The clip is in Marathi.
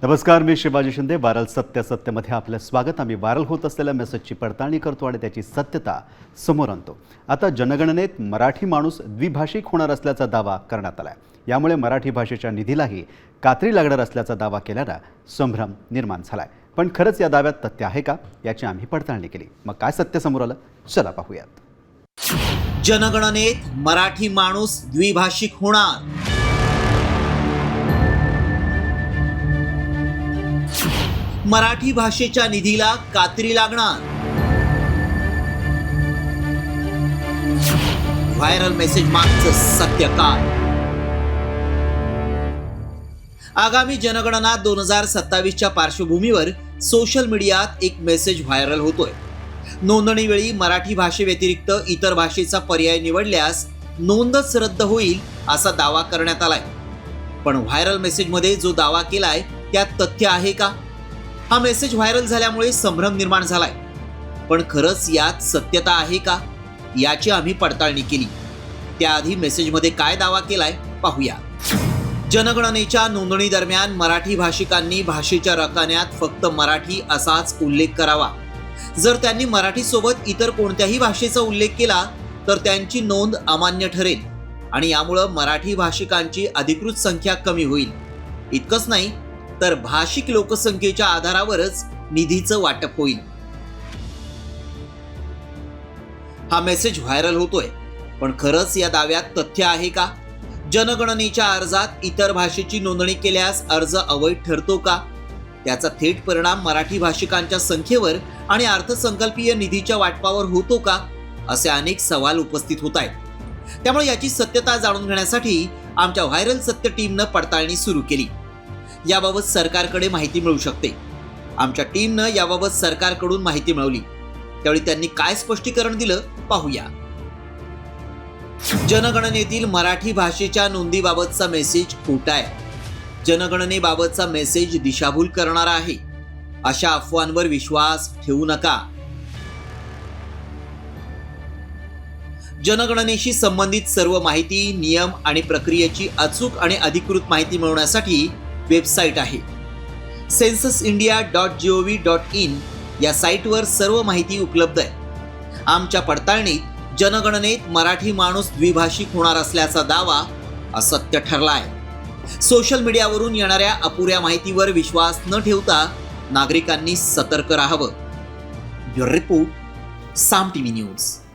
नमस्कार, मी शिवाजी शिंदे. वारल सत्यमध्ये आपलं स्वागत. आम्ही वारल होत असलेल्या मेसेजची पडताळणी करतो आणि त्याची सत्यता समोर आणतो. आता जनगणनेत मराठी माणूस द्विभाषिक होणार असल्याचा दावा करण्यात आला आहे. यामुळे मराठी भाषेच्या निधीलाही कात्री लागणार असल्याचा दावा केल्याने संभ्रम निर्माण झाला आहे. पण खरंच या दाव्यात तथ्य आहे का, याची आम्ही पडताळणी केली. मग काय सत्य समोर आलं, चला पाहूयात. जनगणनेत मराठी माणूस द्विभाषिक होणार. मराठी भाषेच्या निधीला कात्री लागणार. व्हायरल मेसेज मागचं सत्य काय? आगामी जनगणना 2027च्या पार्श्वभूमीवर सोशल मीडियात एक मेसेज व्हायरल होतोय. नोंदणीवेळी मराठी भाषेव्यतिरिक्त इतर भाषेचा पर्याय निवडल्यास नोंदच रद्द होईल असा दावा करण्यात आलाय. पण व्हायरल मेसेजमध्ये जो दावा केलाय त्यात तथ्य आहे का? हा मेसेज व्हायरल झाल्यामुळे संभ्रम निर्माण झालाय. पण खरंच यात सत्यता आहे का, याची आम्ही पडताळणी केली. त्याआधी मेसेजमध्ये काय दावा केलाय पाहूया. जनगणनेच्या नोंदणी दरम्यान मराठी भाषिकांनी भाषेच्या रकान्यात फक्त मराठी असाच उल्लेख करावा. जर त्यांनी मराठी सोबत इतर कोणत्याही भाषेचा उल्लेख केला तर त्यांची नोंद अमान्य ठरेल आणि यामुळे मराठी भाषिकांची अधिकृत संख्या कमी होईल. इतकंच नाही तर भाषिक लोकसंख्येच्या आधारावरच निधीचं वाटप होईल. हा मेसेज व्हायरल होतोय, पण खरंच या दाव्यात तथ्य आहे का? जनगणनेच्या अर्जात इतर भाषेची नोंदणी केल्यास अर्ज अवैध ठरतो का? त्याचा थेट परिणाम मराठी भाषिकांच्या संख्येवर आणि अर्थसंकल्पीय निधीच्या वाटपावर होतो का, असे अनेक सवाल उपस्थित होत आहेत. त्यामुळे याची सत्यता जाणून घेण्यासाठी आमच्या व्हायरल सत्य टीमनं पडताळणी सुरू केली. याबाबत सरकारकडे माहिती मिळू शकते. आमच्या टीमनं याबाबत सरकारकडून माहिती मिळवली. त्यावेळी त्यांनी काय स्पष्टीकरण दिलं पाहूया. जनगणनेतील मराठी भाषेच्या नोंदीबाबतचा मेसेज खोटा आहे. जनगणनेबाबतचा मेसेज दिशाभूल करणारा आहे. अशा अफवांवर विश्वास ठेवू नका. जनगणनेशी संबंधित सर्व माहिती, नियम आणि प्रक्रियेची अचूक आणि अधिकृत माहिती मिळवण्यासाठी वेबसाईट आहे. censusindia.gov.in या साईटवर सर्व माहिती उपलब्ध आहे. आमच्या पडताळणीत जनगणनेत मराठी माणूस द्विभाषिक होणार असल्याचा दावा असत्य ठरला आहे. सोशल मीडियावरून येणाऱ्या अपुऱ्या माहितीवर विश्वास न ठेवता नागरिकांनी सतर्क राहावं. ब्युरो रिपोर्ट, साम टीव्ही न्यूज.